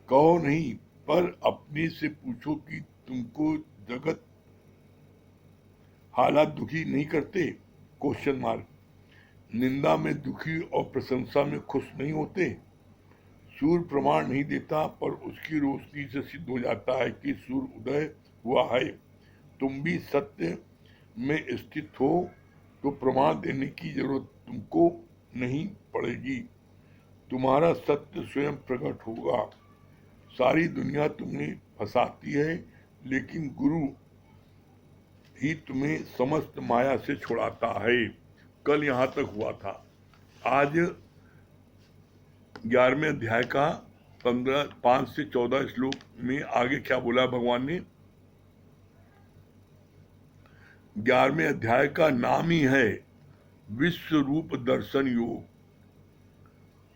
कहो नहीं, पर अपने से पूछो कि तुमको जगत हालात दुखी नहीं करते? Question mark. निंदा में दुखी और प्रशंसा में खुश नहीं होते? सूर्य प्रमाण नहीं देता, पर उसकी रोशनी से सिद्ध हो जाता है कि सूर्य उदय हुआ है। तुम भी सत्य में स्थित हो तो प्रमाण देने की जरूरत तुमको नहीं पड़ेगी। तुम्हारा सत्य स्वयं प्रकट होगा। सारी दुनिया तुम्हें फंसाती है, लेकिन गुरु ही तुम्हें समस्त माया से छुड़ाता है। कल यहाँ तक हुआ था। आज 11वें अध्याय का 5 से 14 श्लोक में आगे क्या बोला भगवान ने? 11वें अध्याय का नाम ही है विश्व रूप दर्शन योग।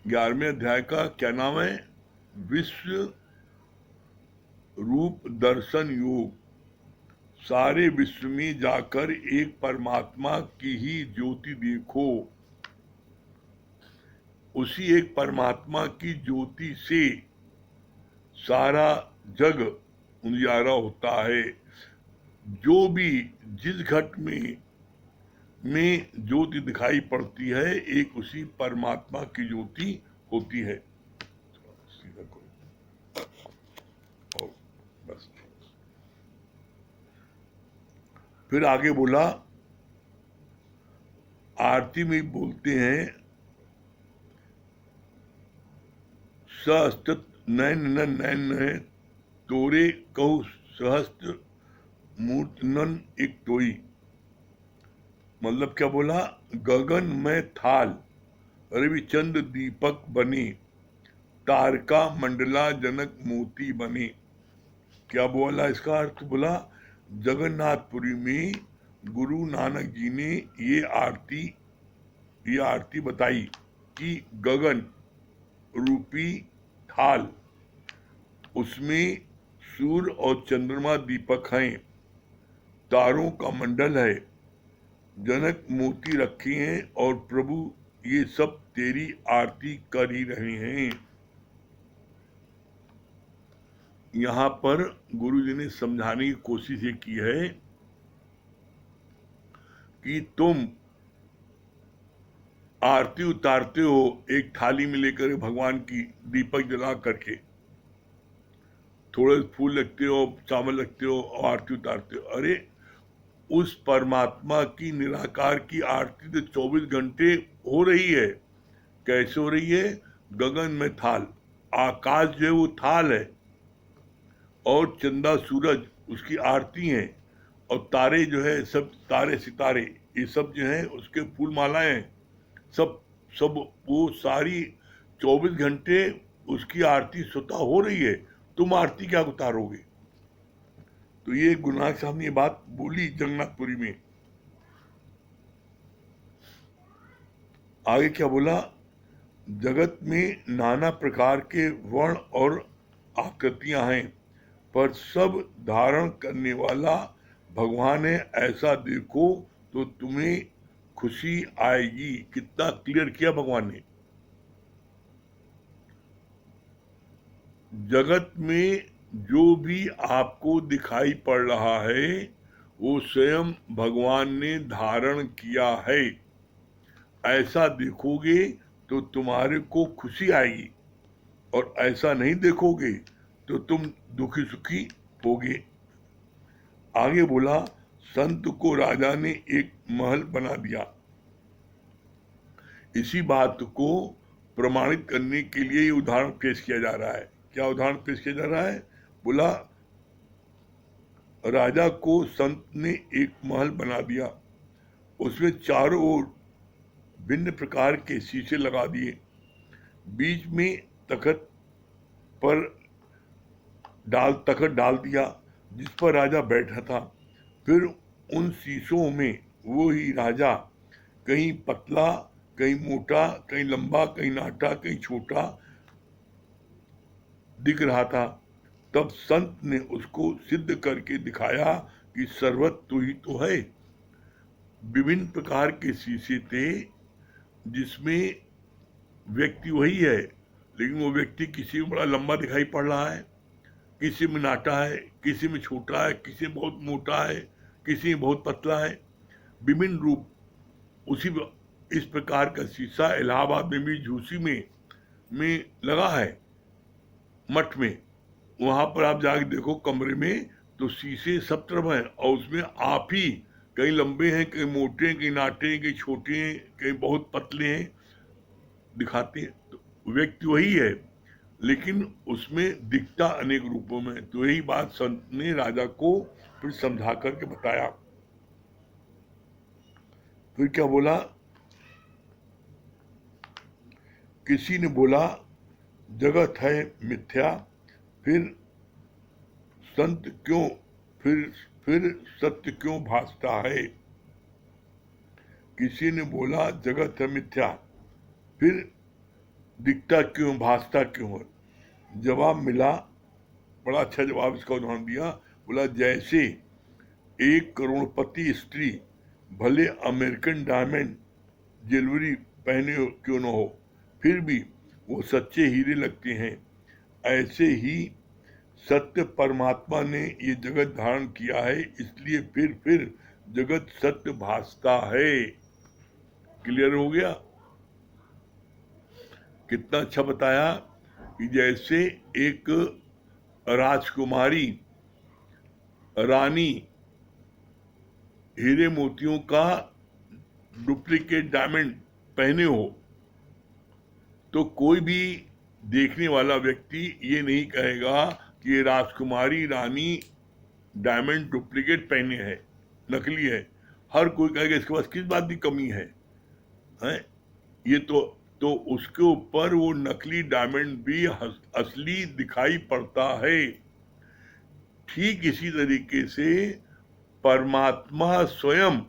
11वें अध्याय का क्या नाम है? विश्व रूप दर्शन योग। सारे विश्व में जाकर एक परमात्मा की ही ज्योति देखो। उसी एक परमात्मा की ज्योति से सारा जग उजियारा होता है। जो भी जिस घट में ज्योति दिखाई पड़ती है, एक उसी परमात्मा की ज्योति होती है। सीधा करो और बस। फिर आगे बोला, आरती में बोलते हैं, सहस्त्र नयन नयन है तोरे कहु सहस्त्र मूर्तनन एक टोई। मतलब क्या बोला? गगन में थाल रविचंद्र दीपक बने, तारका मंडला जनक मोती बने। क्या बोला? इसका अर्थ बोला, जगन्नाथपुरी में गुरु नानक जी ने ये आरती बताई कि गगन रूपी थाल, उसमें सूर्य और चंद्रमा दीपक हैं, तारों का मंडल है, जनक मोती रखे हैं, और प्रभु ये सब तेरी आरती कर ही रहे हैं। यहाँ पर गुरु जी ने समझाने की कोशिश ये की है कि तुम आरती उतारते हो एक थाली में लेकर भगवान की, दीपक जला करके, थोड़े फूल रखते हो, चावल रखते हो और आरती उतारते हो। अरे उस परमात्मा की निराकार की आरती तो 24 घंटे हो रही है। कैसे हो रही है? गगन में थाल, आकाश जो है वो थाल है, और चंदा सूरज उसकी आरती है, और तारे जो है सब तारे सितारे ये सब जो है उसके फूल मालाएं हैं, सब सब वो सारी 24 घंटे उसकी आरती स्वतः हो रही है। तुम आरती क्या उतारोगे? तो ये गुरु नानक साहब ने ये बात बोली जगन्नाथपुरी में। आगे क्या बोला? जगत में नाना प्रकार के वर्ण और आकृतियां हैं, पर सब धारण करने वाला भगवान है। ऐसा देखो तो तुम्हें खुशी आएगी। कितना क्लियर किया भगवान ने। जगत में जो भी आपको दिखाई पड़ रहा है वो स्वयं भगवान ने धारण किया है। ऐसा देखोगे तो तुम्हारे को खुशी आएगी, और ऐसा नहीं देखोगे तो तुम दुखी सुखी होगे। आगे बोला, संत को राजा ने एक महल बना दिया। इसी बात को प्रमाणित करने के लिए ये उदाहरण पेश किया जा रहा है। क्या उदाहरण पेश किया जा रहा है? बोला, राजा को संत ने एक महल बना दिया, उसमें चारों ओर भिन्न प्रकार के शीशे लगा दिए, बीच में तखत डाल दिया जिस पर राजा बैठा था। फिर उन शीशों में वो ही राजा कहीं पतला, कहीं मोटा, कहीं लंबा, कहीं नाटा, कहीं छोटा दिख रहा था। तब संत ने उसको सिद्ध करके दिखाया कि सर्वत तू ही तो है। विभिन्न प्रकार के शीशे थे जिसमें व्यक्ति वही है, लेकिन वो व्यक्ति किसी में बड़ा लंबा दिखाई पड़ रहा है, किसी में नाटा है, किसी में छोटा है, किसी में बहुत मोटा है, किसी में बहुत पतला है, विभिन्न रूप। उसी इस प्रकार का शीशा इलाहाबाद में भी झूसी में लगा है, मठ में। वहां पर आप जाके देखो कमरे में, तो शीशे सब तरफ हैं, और उसमें आप ही कहीं लंबे हैं, कहीं मोटे हैं, कहीं नाटे हैं, कहीं छोटे हैं, कहीं बहुत पतले हैं, दिखाते हैं। तो व्यक्ति वही है, लेकिन उसमें दिखता अनेक रूपों में। तो यही बात संत ने राजा को फिर समझा करके बताया। फिर क्या बोला? किसी ने बोला जगत है मिथ्या, फिर संत क्यों फिर सत्य क्यों भासता है? किसी ने बोला जगत है मिथ्या, फिर दिखता क्यों, भासता क्यों है? जवाब मिला, बड़ा अच्छा जवाब इसका उदाहरण दिया। बोला जैसे एक करोड़पति स्त्री भले अमेरिकन डायमंड ज्वेलरी पहने क्यों न हो, फिर भी वो सच्चे हीरे लगते हैं, ऐसे ही सत्य परमात्मा ने ये जगत धारण किया है, इसलिए फिर जगत सत्य भासता है। क्लियर हो गया? कितना अच्छा बताया कि जैसे एक राजकुमारी रानी हीरे मोतियों का डुप्लीकेट डायमंड पहने हो, तो कोई भी देखने वाला व्यक्ति ये नहीं कहेगा कि ये राजकुमारी रानी डायमंड डुप्लीकेट पहने है, नकली है। हर कोई कहेगा इसके पास किस बात की कमी है? ये तो उसके ऊपर वो नकली डायमंड भी असली दिखाई पड़ता है। ठीक इसी तरीके से परमात्मा स्वयं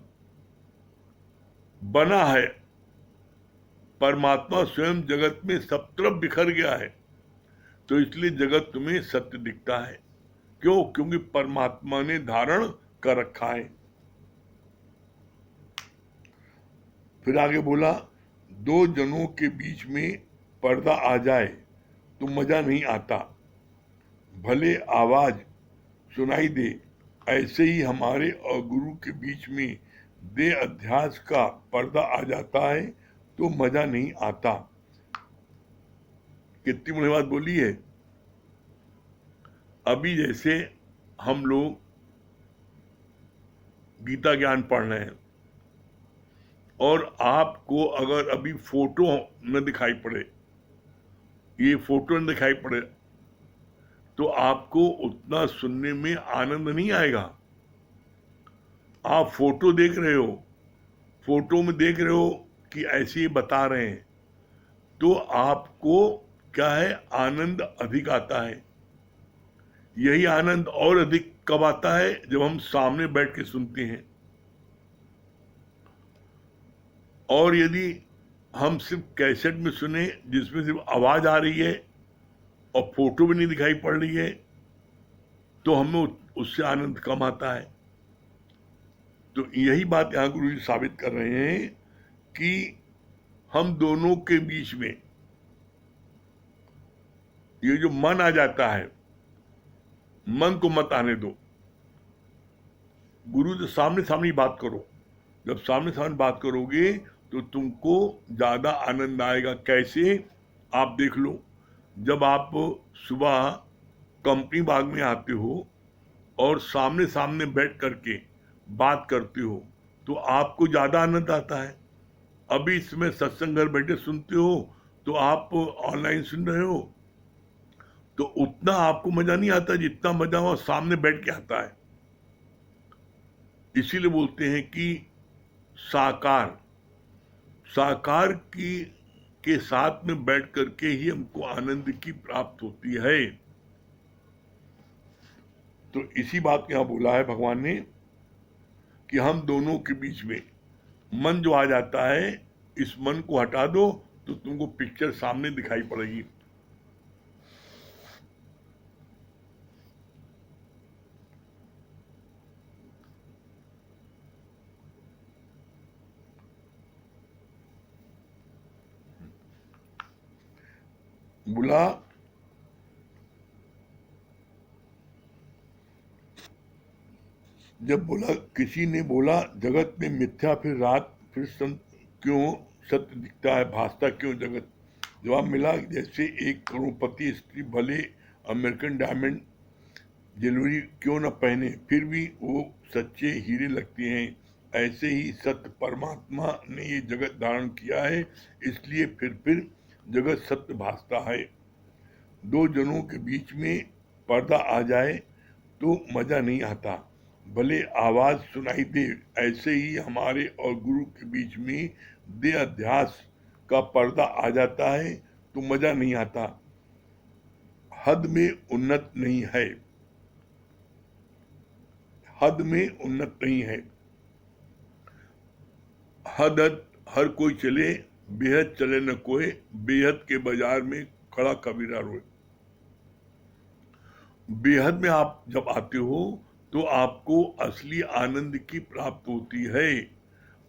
बना है, परमात्मा स्वयं जगत में सब तरफ बिखर गया है, तो इसलिए जगत तुम्हें सत्य दिखता है। क्यों? क्योंकि परमात्मा ने धारण कर रखा है। फिर आगे बोला दो जनों के बीच में पर्दा आ जाए तो मजा नहीं आता, भले आवाज सुनाई दे। ऐसे ही हमारे और गुरु के बीच में दे अध्यास का पर्दा आ जाता है तो मजा नहीं आता। कितनी बड़ी बात बोली है। अभी जैसे हम लोग गीता ज्ञान पढ़ रहे हैं, और आपको अगर अभी फोटो न दिखाई पड़े, ये फोटो न दिखाई पड़े, तो आपको उतना सुनने में आनंद नहीं आएगा। आप फोटो देख रहे हो, फोटो में देख रहे हो कि ऐसे ही बता रहे हैं, तो आपको क्या है, आनंद अधिक आता है। यही आनंद और अधिक कब आता है? जब हम सामने बैठ के सुनते हैं। और यदि हम सिर्फ कैसेट में सुने जिसमें सिर्फ आवाज आ रही है और फोटो भी नहीं दिखाई पड़ रही है, तो हमें उससे आनंद कम आता है। तो यही बात यहां गुरु जी साबित कर रहे हैं कि हम दोनों के बीच में ये जो मन आ जाता है, मन को मत आने दो। गुरु से सामने सामने बात करो। जब सामने सामने बात करोगे तो तुमको ज्यादा आनंद आएगा। कैसे? आप देख लो, जब आप सुबह कंपनी बाग में आते हो और सामने सामने बैठ करके बात करते हो, तो आपको ज्यादा आनंद आता है। अभी इसमें सत्संग घर बैठे सुनते हो, तो आप ऑनलाइन सुन रहे हो, तो उतना आपको मजा नहीं आता जितना मजा वहां सामने बैठ के आता है। इसीलिए बोलते हैं कि साकार साकार की के साथ में बैठ करके ही हमको आनंद की प्राप्त होती है। तो इसी बात को यहां बोला है भगवान ने कि हम दोनों के बीच में मन जो आ जाता है, इस मन को हटा दो तो तुमको पिक्चर सामने दिखाई पड़ेगी। बोला जब बोला किसी ने बोला जगत में मिथ्या फिर रात फिर क्यों सत्य दिखता है, भासता क्यों जगत? जवाब मिला जैसे एक करोड़पति स्त्री भले अमेरिकन डायमंड ज्वेलरी क्यों न पहने फिर भी वो सच्चे हीरे लगते हैं, ऐसे ही सत्य परमात्मा ने ये जगत धारण किया है, इसलिए फिर जगत सत्य भासता है। दो जनों के बीच में पर्दा आ जाए तो मजा नहीं आता, भले आवाज सुनाई दे। ऐसे ही हमारे और गुरु के बीच में देह अध्यास का पर्दा आ जाता है तो मजा नहीं आता, हद में उन्नत नहीं है, हद में उन्नत नहीं है। हद हर कोई चले, बेहद चले न कोई, बेहद के बाजार में खड़ा कबीरा रोए। बेहद में आप जब आते हो तो आपको असली आनंद की प्राप्त होती है।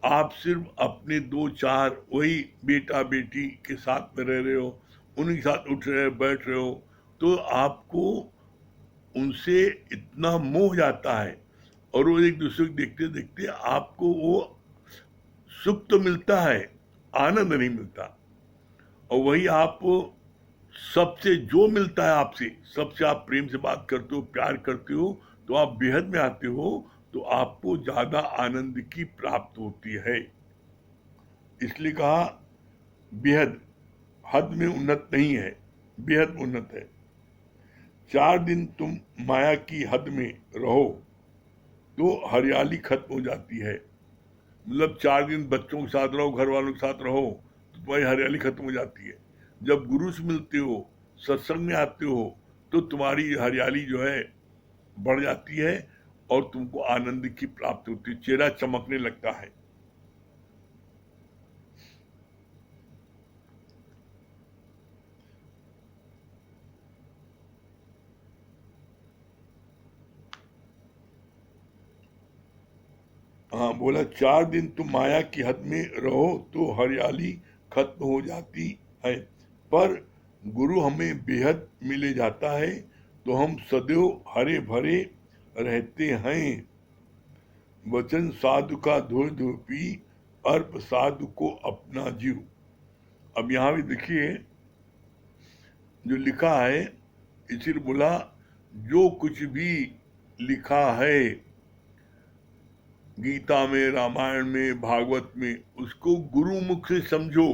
आप सिर्फ अपने दो चार वही बेटा बेटी के साथ में रह रहे हो, उनके साथ उठ रहे बैठ रहे हो, तो आपको उनसे इतना मोह जाता है और वो एक दूसरे को देखते देखते आपको वो सुख तो मिलता है, आनंद नहीं मिलता। और वही आप सबसे जो मिलता है आपसे, सबसे आप प्रेम से बात करते हो, प्यार करते हो, तो आप बेहद में आते हो तो आपको ज्यादा आनंद की प्राप्त होती है। इसलिए कहा बेहद हद में उन्नत नहीं है, बेहद उन्नत है। 4 दिन तुम माया की हद में रहो तो हरियाली खत्म हो जाती है। मतलब 4 दिन बच्चों के साथ रहो, घर वालों के साथ रहो तो तुम्हारी हरियाली खत्म हो जाती है। जब गुरु से मिलते हो, सत्संग में आते हो, तो तुम्हारी हरियाली जो है बढ़ जाती है और तुमको आनंद की प्राप्ति होती है, चेहरा चमकने लगता है। हाँ बोला 4 दिन तुम माया की हद में रहो तो हरियाली खत्म हो जाती है, पर गुरु हमें बेहद मिले जाता है तो हम सदैव हरे भरे रहते हैं। वचन साधु का धोए धोए पी, अर्प साधु को अपना जीव। अब यहाँ भी देखिए जो लिखा है, इसीलिए बोला जो कुछ भी लिखा है गीता में, रामायण में, भागवत में, उसको गुरुमुख से समझो।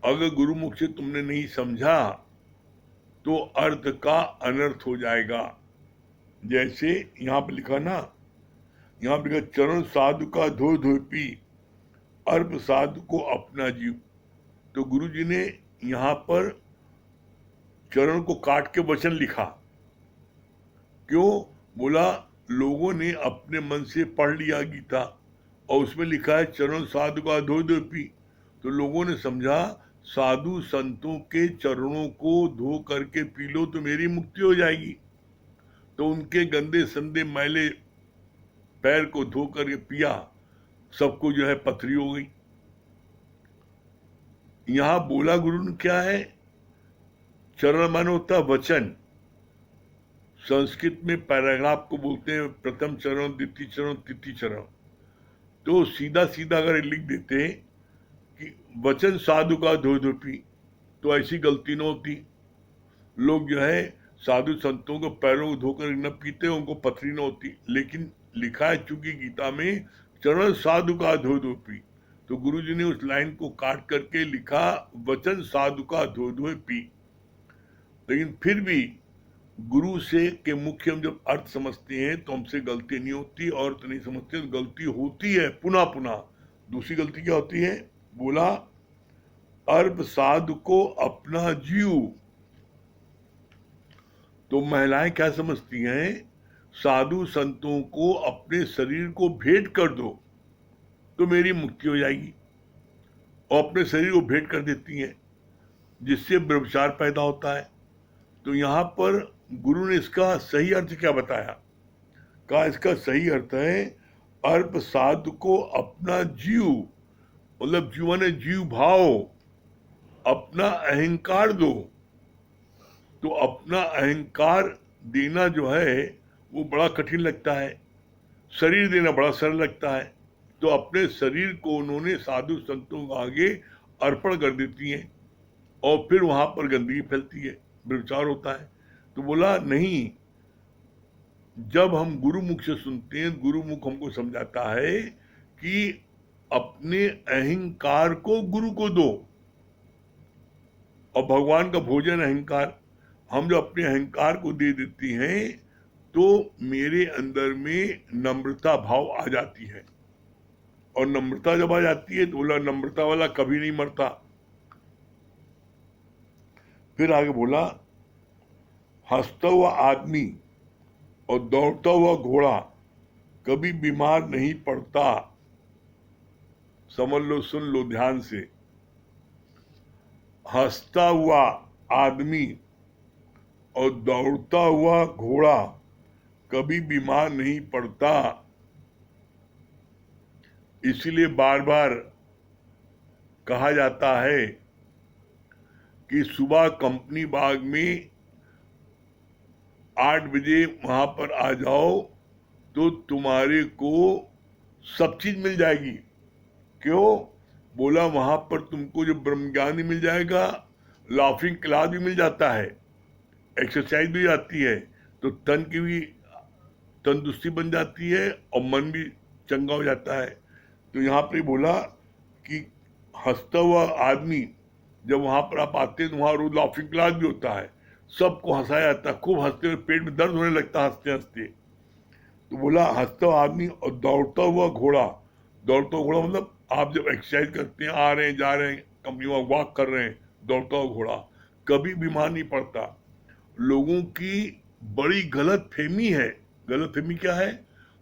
अगर गुरुमुख से तुमने नहीं समझा तो अर्थ का अनर्थ हो जाएगा। जैसे यहाँ पर लिखा ना, यहाँ पर लिखा चरण साधु का धो धो पी, अर्प साधु को अपना जीव। तो गुरु जी ने यहाँ पर चरण को काट के वचन लिखा, क्यों? बोला लोगों ने अपने मन से पढ़ लिया गीता और उसमें लिखा है चरण साधु का धो धो पी, तो लोगों ने समझा साधु संतों के चरणों को धो करके पी लो तो मेरी मुक्ति हो जाएगी। तो उनके गंदे संदे मैले पैर को धो करके पिया, सबको जो है पथरी हो गई। यहां बोला गुरु ने क्या है, चरण माने होता है वचन। संस्कृत में पैराग्राफ को बोलते हैं प्रथम चरण, द्वितीय चरण, तृतीय चरण। तो सीधा सीधा अगर लिख देते कि वचन साधु का धो धो पी, तो ऐसी गलती न होती। लोग जो है साधु संतों को पैरों को धोकर न पीते, उनको पथरी न होती। लेकिन लिखा है चूंकि गीता में चरण साधु का धो धो पी, तो गुरु जी ने उस लाइन को काट करके लिखा वचन साधु का धो धो पी। लेकिन फिर भी गुरु से के मुख्य हम जब अर्थ समझते हैं तो हमसे गलती नहीं होती, और तो नहीं समझते तो गलती होती है पुनः पुनः। दूसरी गलती क्या होती है? बोला अर्प साधु को अपना जीव। तो महिलाएं क्या समझती हैं, साधु संतों को अपने शरीर को भेंट कर दो तो मेरी मुक्ति हो जाएगी, और अपने शरीर को भेंट कर देती हैं, जिससे व्यभिचार पैदा होता है। तो यहाँ पर गुरु ने इसका सही अर्थ क्या बताया? कहा इसका सही अर्थ है अर्प साधु को अपना जीव, मतलब जीवन है जीव भाव, अपना अहंकार दो। तो अपना अहंकार देना जो है वो बड़ा कठिन लगता है, शरीर देना बड़ा सरल लगता है। तो अपने शरीर को उन्होंने साधु संतों के आगे अर्पण कर देती हैं और फिर वहां पर गंदगी फैलती है, व्यभिचार होता है। तो बोला नहीं, जब हम गुरुमुख से सुनते हैं, गुरुमुख हमको समझाता है कि अपने अहंकार को गुरु को दो। और भगवान का भोजन अहंकार, हम जो अपने अहंकार को दे देती हैं तो मेरे अंदर में नम्रता भाव आ जाती है। और नम्रता जब आ जाती है तो बोला नम्रता वाला कभी नहीं मरता। फिर आगे बोला, हंसता हुआ आदमी और दौड़ता हुआ घोड़ा कभी बीमार नहीं पड़ता। समझ लो, सुन लो ध्यान से। हंसता हुआ आदमी और दौड़ता हुआ घोड़ा कभी बीमार नहीं पड़ता। इसलिए बार बार कहा जाता है कि सुबह कंपनी बाग में 8 बजे वहां पर आ जाओ तो तुम्हारे को सब चीज मिल जाएगी। क्यों? बोला वहां पर तुमको जो ब्रह्म ज्ञान मिल जाएगा, लाफिंग क्लास भी मिल जाता है, एक्सरसाइज भी आती है, तो तन की भी तंदुरुस्ती बन जाती है और मन भी चंगा हो जाता है। तो यहाँ पे बोला कि हंसता हुआ आदमी, जब वहां पर आप आते हैं तो वहां रोज लाफिंग क्लास भी होता है, सबको हंसाया जाता है, खूब हंसते हुए पेट में दर्द होने लगता है हंसते हंसते। तो बोला हंसता हुआ आदमी और दौड़ता हुआ घोड़ा। दौड़ता हुआ घोड़ा मतलब आप जब एक्सरसाइज करते हैं, आ रहे हैं जा रहे हैं कंपनी में वॉक कर रहे हैं, दौड़ता हुआ घोड़ा कभी बीमार नहीं पड़ता। लोगों की बड़ी गलत फहमी है। गलत फहमी क्या है?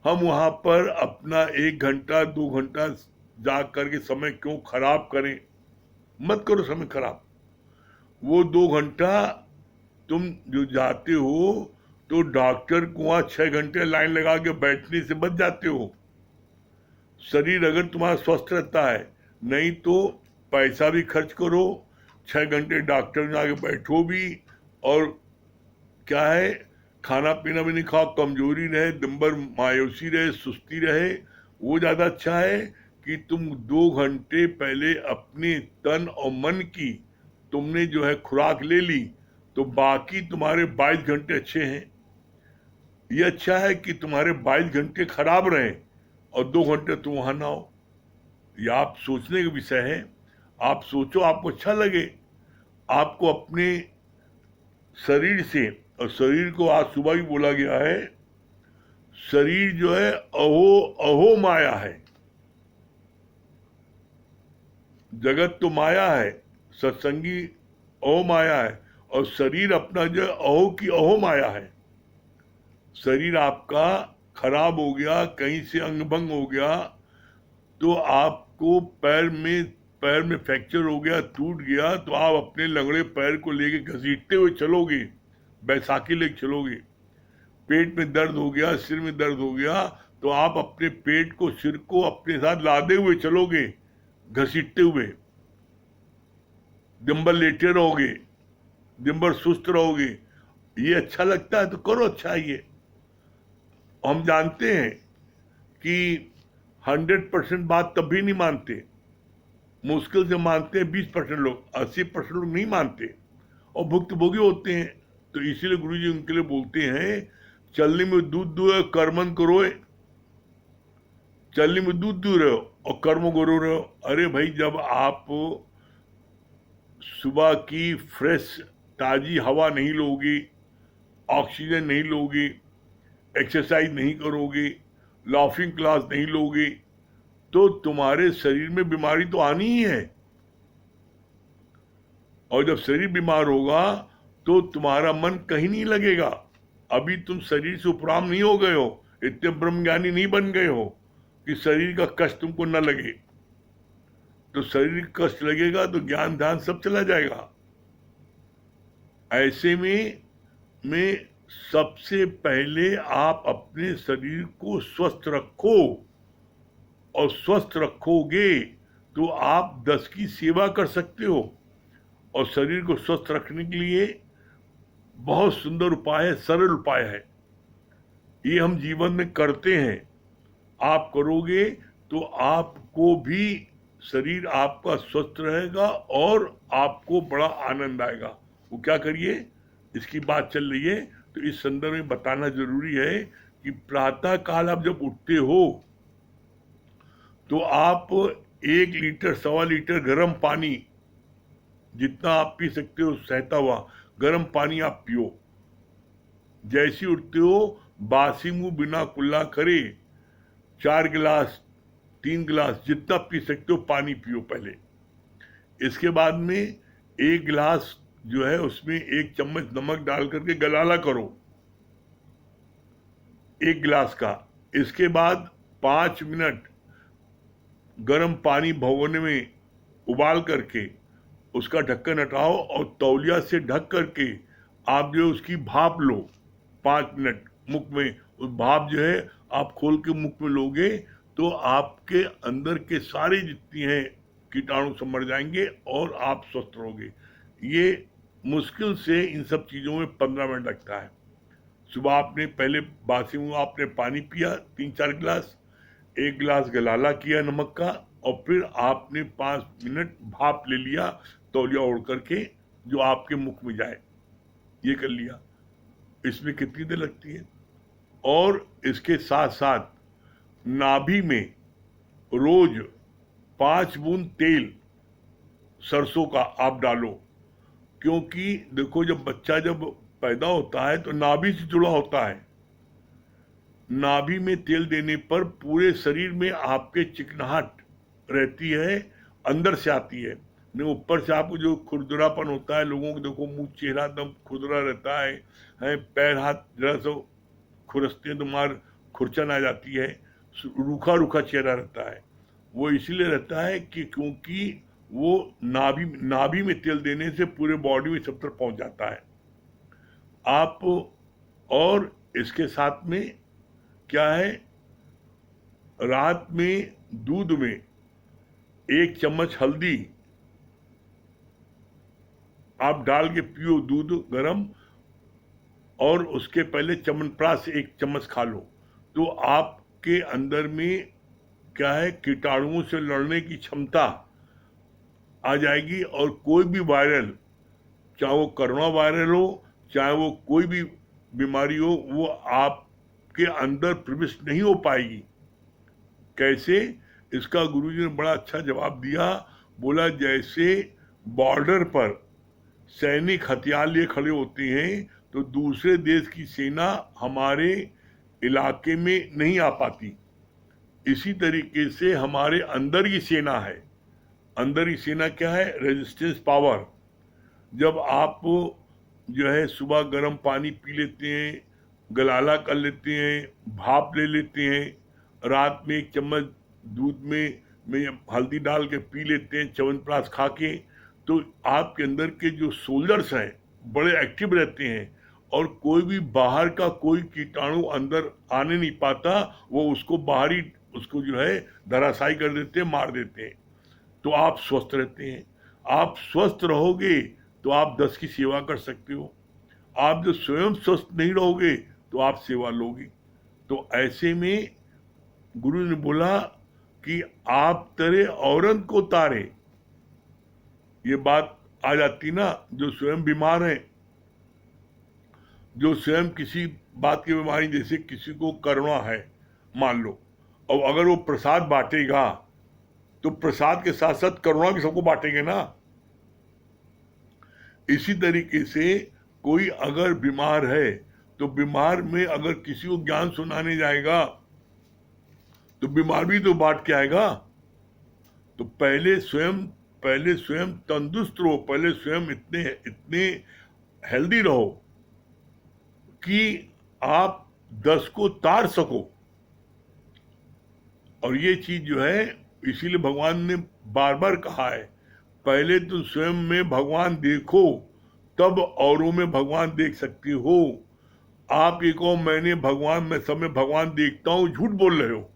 हम वहां पर अपना 1 घंटा 2 घंटा जा करके समय क्यों खराब करें? मत करो समय खराब। वो 2 घंटा तुम जो जाते हो तो डॉक्टर को वहां 6 घंटे लाइन लगा के बैठने से बच जाते हो। शरीर अगर तुम्हारा स्वस्थ रहता है, नहीं तो पैसा भी खर्च करो, 6 घंटे डॉक्टर में आके बैठो भी, और क्या है, खाना पीना भी नहीं खाओ, कमजोरी रहे, दिन भर मायूसी रहे, सुस्ती रहे, वो ज्यादा अच्छा है कि तुम 2 घंटे पहले अपने तन और मन की तुमने जो है खुराक ले ली, तो बाकी तुम्हारे 22 घंटे अच्छे हैं। ये अच्छा है कि तुम्हारे 22 घंटे खराब रहे और 2 घंटे तुम वहां ना हो। ये आप सोचने का विषय है। आप सोचो, आपको अच्छा लगे। आपको अपने शरीर से, और शरीर को आज सुबह भी बोला गया है, शरीर जो है अहो अहो माया है। जगत तो माया है, सत्संगी अहो माया है, और शरीर अपना जो है अहो की अहो माया है। शरीर आपका खराब हो गया, कहीं से अंग भंग हो गया, तो आपको पैर में फ्रैक्चर हो गया, टूट गया, तो आप अपने लंगड़े पैर को लेके घसीटते हुए चलोगे, बैसाखी लेके चलोगे। पेट में दर्द हो गया, सिर में दर्द हो गया, तो आप अपने पेट को, सिर को अपने साथ लादे हुए चलोगे, घसीटते हुए। दिन भर लेटे रहोगे, दिन भर सुस्त रहोगे। ये अच्छा लगता है तो करो, अच्छा है ये। हम जानते हैं कि 100% बात तभी नहीं मानते, मुश्किल से मानते हैं 20% लोग, 80% लोग नहीं मानते और भुक्तभोगी होते हैं। तो इसीलिए गुरुजी उनके लिए बोलते हैं, चलने में दूध दुए कर्मन करो, चलने में दूध दू रहे हो और कर्म करो रहे हो। अरे भाई, जब आप सुबह की फ्रेश ताजी हवा नहीं लोगे, ऑक्सीजन नहीं लोगे, एक्सरसाइज नहीं करोगे, लाफिंग क्लास नहीं लोगे, तो तुम्हारे शरीर में बीमारी तो आनी ही है। और जब शरीर बीमार होगा तो तुम्हारा मन कहीं नहीं लगेगा। अभी तुम शरीर से उपराम नहीं हो गए हो, इतने ब्रह्मज्ञानी नहीं बन गए हो कि शरीर का कष्ट तुमको न लगे। तो शरीर कष्ट लगेगा तो ज्ञान ध्यान सब चला जाएगा। ऐसे में सबसे पहले आप अपने शरीर को स्वस्थ रखो, और स्वस्थ रखोगे तो आप 10 की सेवा कर सकते हो। और शरीर को स्वस्थ रखने के लिए बहुत सुंदर उपाय है, सरल उपाय है। ये हम जीवन में करते हैं, आप करोगे तो आपको भी शरीर आपका स्वस्थ रहेगा और आपको बड़ा आनंद आएगा। वो क्या करिए, इसकी बात चल रही है तो इस संदर्भ में बताना जरूरी है कि प्रातः काल आप जब उठते हो तो आप 1 लीटर 1.25 लीटर गर्म पानी, जितना आप पी सकते हो सहता हुआ गर्म पानी आप पियो। जैसे उठते हो बासी मुंह बिना कुल्ला करे 4 गिलास 3 गिलास जितना पी सकते हो पानी पियो पहले। इसके बाद में 1 गिलास जो है उसमें 1 चम्मच नमक डाल करके गलाला करो 1 गिलास का। इसके बाद 5 मिनट गर्म पानी भगोने में उबाल करके उसका ढक्कन हटाओ और तौलिया से ढक करके आप जो उसकी भाप लो 5 मिनट मुख में। उस भाप जो है आप खोल के मुख में लोगे तो आपके अंदर के सारे जितनी हैं कीटाणु सब मर जाएंगे और आप स्वस्थ रहोगे। ये मुश्किल से इन सब चीज़ों में 15 मिनट लगता है। सुबह आपने पहले बासी मुंह आपने पानी पिया 3-4 गिलास, 1 गिलास गलाला किया नमक का, और फिर आपने 5 मिनट भाप ले लिया तौलिया ओढ़ करके जो आपके मुख में जाए, ये कर लिया। इसमें कितनी देर लगती है? और इसके साथ साथ नाभि में रोज 5 बूंद तेल सरसों का आप डालो, क्योंकि देखो जब बच्चा जब पैदा होता है तो नाभि से जुड़ा होता है। नाभि में तेल देने पर पूरे शरीर में आपके चिकनाहट रहती है, अंदर से आती है। नहीं ऊपर से आपको जो खुरदरापन होता है, लोगों को देखो मुंह चेहरा एकदम खुरदरा रहता है, पैर हाथ जरा सा खुरसते हैं तो मार खुरचन आ जाती है, रूखा रूखा चेहरा रहता है। वो इसीलिए रहता है कि क्योंकि वो नाभि में तेल देने से पूरे बॉडी में सब तरफ पहुंच जाता है। आप और इसके साथ में क्या है, रात में दूध में 1 चम्मच हल्दी आप डाल के पियो, दूध गरम, और उसके पहले च्यवनप्राश 1 चम्मच खा लो, तो आपके अंदर में क्या है, कीटाणुओं से लड़ने की क्षमता आ जाएगी। और कोई भी वायरल, चाहे वो कोरोना वायरल हो, चाहे वो कोई भी बीमारी हो, वो आपके अंदर प्रवेश नहीं हो पाएगी। कैसे? इसका गुरुजी ने बड़ा अच्छा जवाब दिया। बोला जैसे बॉर्डर पर सैनिक हथियार लिए खड़े होते हैं तो दूसरे देश की सेना हमारे इलाके में नहीं आ पाती, इसी तरीके से हमारे अंदर की सेना है। अंदर की सेना क्या है? Resistance power. जब आप जो है सुबह गर्म पानी पी लेते हैं, गलाला कर लेते हैं, भाप ले लेते हैं, रात में 1 चम्मच दूध में हल्दी डाल के पी लेते हैं च्यवनप्राश खा के, तो आपके अंदर के जो सोल्जर्स हैं बड़े एक्टिव रहते हैं और कोई भी बाहर का कोई कीटाणु अंदर आने नहीं पाता, वो उसको बाहर ही उसको जो है धराशायी कर देते हैं, मार देते हैं। तो आप स्वस्थ रहते हैं। आप स्वस्थ रहोगे तो आप 10 की सेवा कर सकते हो। आप जो स्वयं स्वस्थ नहीं रहोगे तो आप सेवा लोगे। तो ऐसे में गुरु ने बोला कि आप तरे औरन को तारे, ये बात आ जाती ना, जो स्वयं बीमार है, जो स्वयं किसी बात की बीमारी, जैसे किसी को कोरोना है मान लो, और अगर वो प्रसाद बांटेगा तो प्रसाद के साथ साथ करुणा भी सबको बांटेंगे ना। इसी तरीके से कोई अगर बीमार है तो बीमार में अगर किसी को ज्ञान सुनाने जाएगा तो बीमार भी तो बांट के आएगा। तो पहले स्वयं तंदुरुस्त रहो, पहले स्वयं इतने हेल्दी रहो कि आप 10 को तार सको। और ये चीज जो है, इसीलिए भगवान ने बार बार कहा है, पहले तुम स्वयं में भगवान देखो तब औरों में भगवान देख सकते हो। आप ये कहो मैं सब में भगवान देखता हूं, झूठ बोल रहे हो।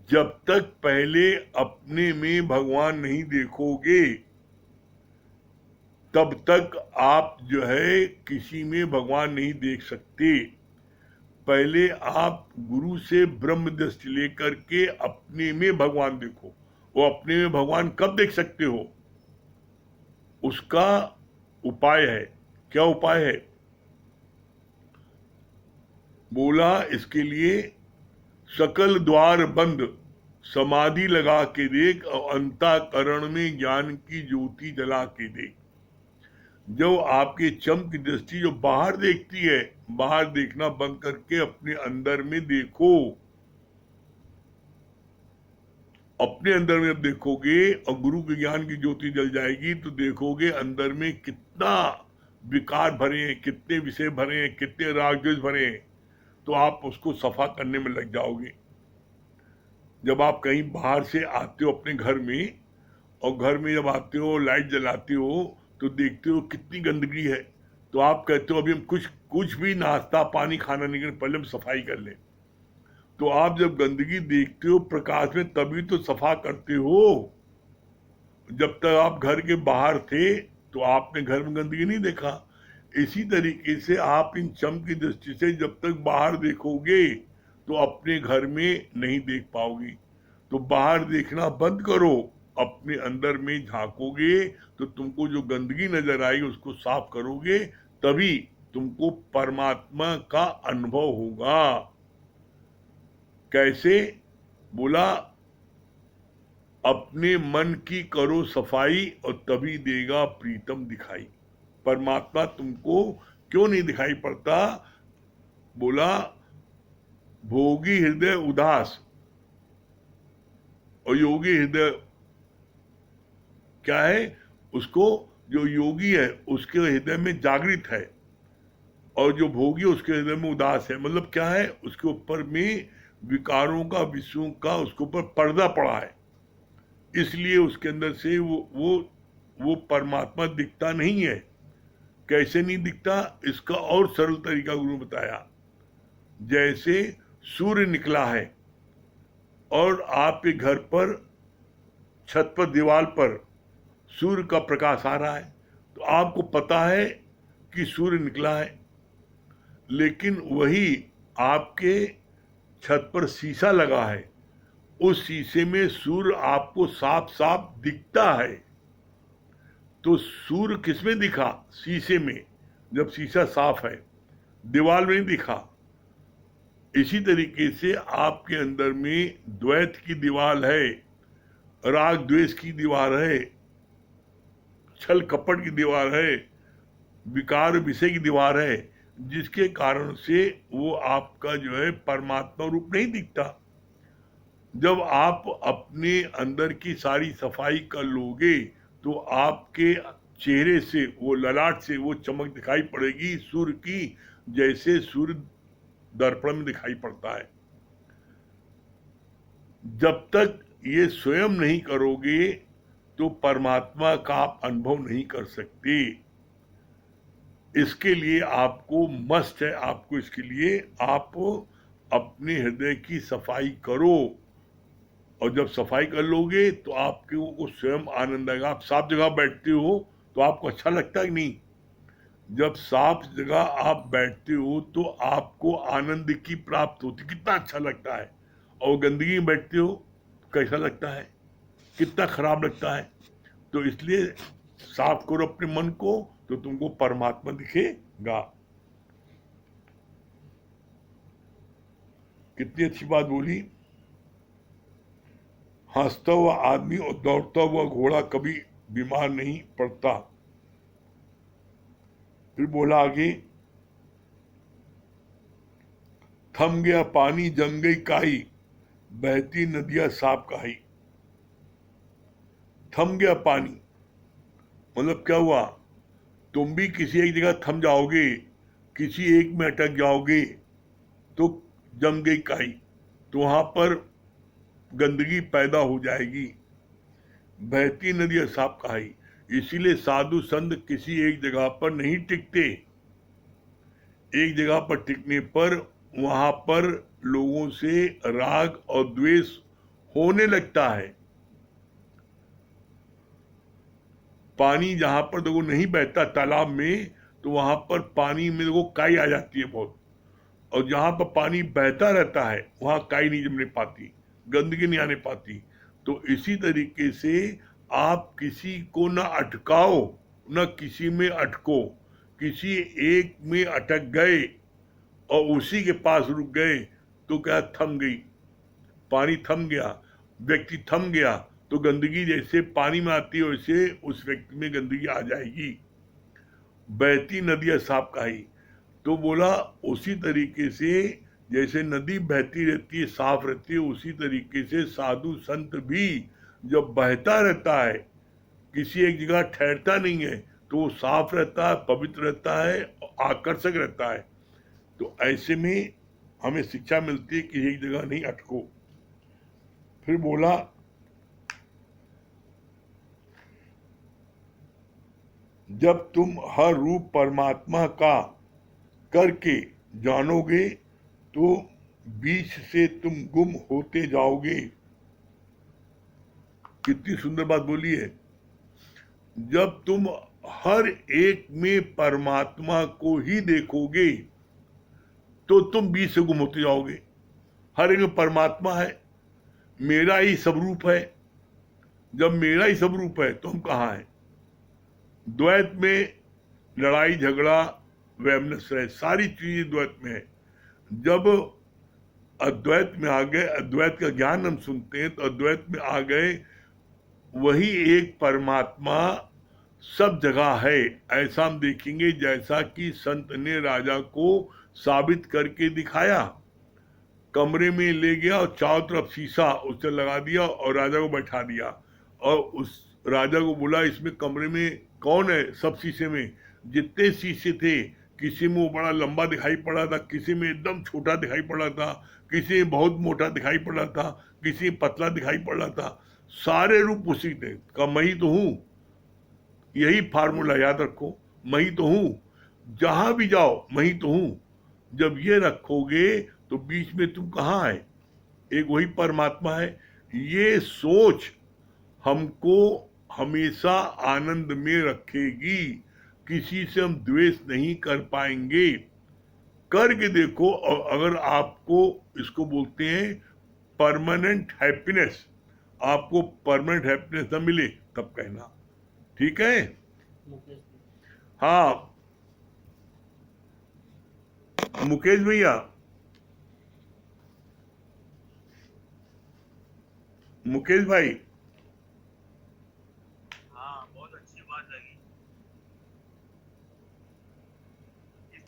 जब तक पहले अपने में भगवान नहीं देखोगे तब तक आप जो है किसी में भगवान नहीं देख सकते। पहले आप गुरु से ब्रह्म दृष्टि लेकर के अपने में भगवान देखो। वो अपने में भगवान कब देख सकते हो, उसका उपाय है। क्या उपाय है? बोला इसके लिए सकल द्वार बंद, समाधि लगा के देख और अंतःकरण में ज्ञान की ज्योति जला के देख। जो आपके चम की दृष्टि जो बाहर देखती है, बाहर देखना बंद करके अपने अंदर में देखो। अपने अंदर में जब देखोगे और गुरु के ज्ञान की ज्योति जल जाएगी तो देखोगे अंदर में कितना विकार भरे हैं, कितने विषय भरे हैं, कितने राग द्वेष भरे हैं। तो आप उसको सफा करने में लग जाओगे। जब आप कहीं बाहर से आते हो अपने घर में, और घर में जब आते हो लाइट जलाते हो तो देखते हो कितनी गंदगी है, तो आप कहते हो अभी हम कुछ भी नाश्ता पानी खाना नहीं करें, पहले हम सफाई कर लें। तो आप जब गंदगी देखते हो प्रकाश में तभी तो सफा करते हो। जब तक आप घर के बाहर थे तो आपने घर में गंदगी नहीं देखा। इसी तरीके से आप इन चम की दृष्टि से जब तक बाहर देखोगे तो अपने घर में नहीं देख पाओगी। तो बाहर देखना बंद करो, अपने अंदर में झांकोगे तो तुमको जो गंदगी नजर आई उसको साफ करोगे, तभी तुमको परमात्मा का अनुभव होगा। कैसे? बोला अपने मन की करो सफाई और तभी देगा प्रीतम दिखाई। परमात्मा तुमको क्यों नहीं दिखाई पड़ता? बोला भोगी हृदय उदास और योगी हृदय क्या है? उसको जो योगी है उसके हृदय में जागृत है, और जो भोगी उसके हृदय में उदास है। मतलब क्या है? उसके ऊपर में विकारों का, विषयों का उसके ऊपर पर्दा पड़ा है, इसलिए उसके अंदर से वो परमात्मा दिखता नहीं है। कैसे नहीं दिखता? इसका और सरल तरीका गुरु ने बताया। जैसे सूर्य निकला है और आपके घर पर छत पर दीवार पर सूर्य का प्रकाश आ रहा है, तो आपको पता है कि सूर्य निकला है, लेकिन वही आपके छत पर शीशा लगा है, उस शीशे में सूर्य आपको साफ साफ दिखता है। तो सूर्य किसमें दिखा? शीशे में, जब शीशा साफ है, दीवार में नहीं दिखा। इसी तरीके से आपके अंदर में द्वैत की दीवार है, राग द्वेष की दीवार है, छल कपट की दीवार है, विकार विषय की दीवार है, जिसके कारण से वो आपका जो है परमात्मा रूप नहीं दिखता। जब आप अपने अंदर की सारी सफाई कर लोगे तो आपके चेहरे से, वो ललाट से वो चमक दिखाई पड़ेगी सूर्य की, जैसे सूर्य दर्पण में दिखाई पड़ता है। जब तक ये स्वयं नहीं करोगे तो परमात्मा का आप अनुभव नहीं कर सकते। इसके लिए आपको मस्ट है, आपको इसके लिए आप अपने हृदय की सफाई करो, और जब सफाई कर लोगे तो आपको स्वयं आनंद आएगा। आप साफ जगह बैठते हो तो आपको अच्छा लगता है कि नहीं? जब साफ जगह आप बैठते हो तो आपको आनंद की प्राप्त होती, कितना अच्छा लगता है। और गंदगी में बैठते हो कैसा लगता है, कितना खराब लगता है। तो इसलिए साफ करो अपने मन को तो तुमको परमात्मा दिखेगा। कितनी अच्छी बात बोली। हंसता हुआ आदमी और दौड़ता हुआ घोड़ा कभी बीमार नहीं पड़ता। फिर बोला आगे, थम गया पानी जम गई काई, बहती नदियां साफ कहाई। थम गया पानी मतलब क्या हुआ? तुम भी किसी एक जगह थम जाओगे, किसी एक में अटक जाओगे तो जम गई काई, तो वहां पर गंदगी पैदा हो जाएगी। बहती नदियां साफ कहाई। इसीलिए साधु संत किसी एक जगह पर नहीं टिकते। एक जगह पर टिकने पर वहां पर लोगों से राग और द्वेष होने लगता है। पानी जहां पर देखो नहीं बहता तालाब में, तो वहां पर पानी में देखो काई आ जाती है बहुत, और जहां पर पानी बहता रहता है वहां काई नहीं जमने पाती, गंदगी नहीं आने पाती। तो इसी तरीके से आप किसी को ना अटकाओ, न किसी में अटको। किसी एक में अटक गए और उसी के पास रुक गए तो क्या थम गई, पानी थम गया, व्यक्ति थम गया, तो गंदगी जैसे पानी में आती है वैसे उस व्यक्ति में गंदगी आ जाएगी। बहती नदी है साफ काई। तो बोला उसी तरीके से जैसे नदी बहती रहती है साफ रहती है, उसी तरीके से साधु संत भी जब बहता रहता है, किसी एक जगह ठहरता नहीं है, तो वो साफ रहता है, पवित्र रहता है, आकर्षक रहता है। तो ऐसे में हमें शिक्षा मिलती है कि एक जगह नहीं अटको। फिर बोला जब तुम हर रूप परमात्मा का करके जानोगे तो बीच से तुम गुम होते जाओगे। कितनी सुंदर बात बोली है। जब तुम हर एक में परमात्मा को ही देखोगे तो तुम बीच से गुम होते जाओगे। हर एक में परमात्मा है, मेरा ही सब रूप है। जब मेरा ही सब रूप है तो हम कहाँ हैं? द्वैत में लड़ाई झगड़ा वैमनस्य, सारी चीजें द्वैत में है। जब अद्वैत में आ गए, अद्वैत का ज्ञान हम सुनते हैं तो अद्वैत में आ गए, वही एक परमात्मा सब जगह है। ऐसा हम देखेंगे जैसा कि संत ने राजा को साबित करके दिखाया। कमरे में ले गया और चारों तरफ शीशा उससे लगा दिया और राजा को बैठा दिया, और उस राजा को बोला इसमें कमरे में कौन है? सब शीशे में जितने शीशे थे, किसी में वो बड़ा लंबा दिखाई पड़ा था, किसी में एकदम छोटा दिखाई पड़ा था, किसी में बहुत मोटा दिखाई पड़ा था, किसी में पतला दिखाई पड़ा था। सारे रूप उसी थे। का मैं ही तो हूं, यही फार्मूला याद रखो, मैं ही तो हूं, जहां भी जाओ मैं ही तो हूं। जब ये रखोगे तो बीच में तुम कहाँ है? एक वही परमात्मा है। ये सोच हमको हमेशा आनंद में रखेगी। किसी से हम द्वेष नहीं कर पाएंगे। करके देखो, और अगर आपको इसको बोलते हैं परमानेंट हैप्पीनेस, आपको परमानेंट हैप्पीनेस न मिले तब कहना, ठीक है? हाँ मुकेश भैया, मुकेश भाई। हाँ, बहुत अच्छी बात लगी। इस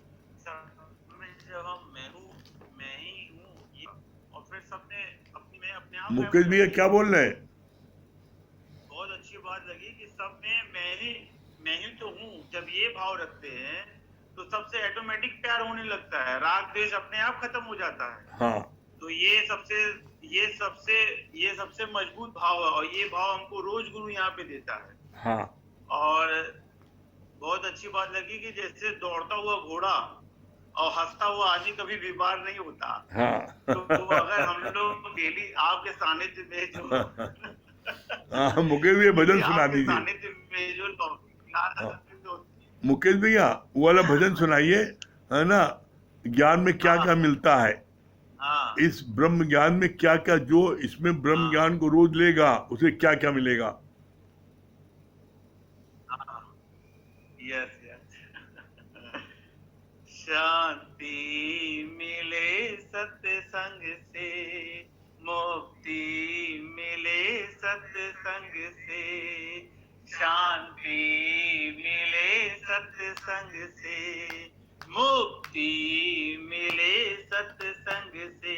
समय जब हम मैं ही हूँ ये, और फिर सबने अपनी मैं अपने आप गायब हो मुकेश भैया जाती है। क्या बोल रहे हैं? बहुत अच्छी बात लगी कि सब में मैं ही तो हूँ। जब ये भाव रखते हैं तो सबसे ऑटोमेटिक प्यार होने लगता है, राग द्वेष अपने आप खत्म हो जाता है। हाँ तो ये सबसे मजबूत भाव है, और ये भाव हमको रोज गुरु यहाँ पे देता है। हाँ और बहुत अच्छी बात लगी कि जैसे दौड़ता हुआ घोड़ा और हंसता हुआ आदमी कभी बीमार नहीं होता। हाँ तो अगर हम लोग डेली आपके सानिध्य में जो हाँ मुकेश भैया भजन सुना आपके दीजिए। सानिध्य में जो हाँ मुकेश भैया वो वाला भजन सुनाइए, है ना? ज्ञान में क्या क्या मिलता है, हाँ इस ब्रह्म ज्ञान में क्या क्या, जो इसमें ब्रह्म ज्ञान को रोज लेगा उसे क्या क्या मिलेगा। Yes yes. शांति मिले सत्संग से, मुक्ति मिले सत्संग से, शांति मिले सत्संग से, मुक्ति मिले सत्संग से।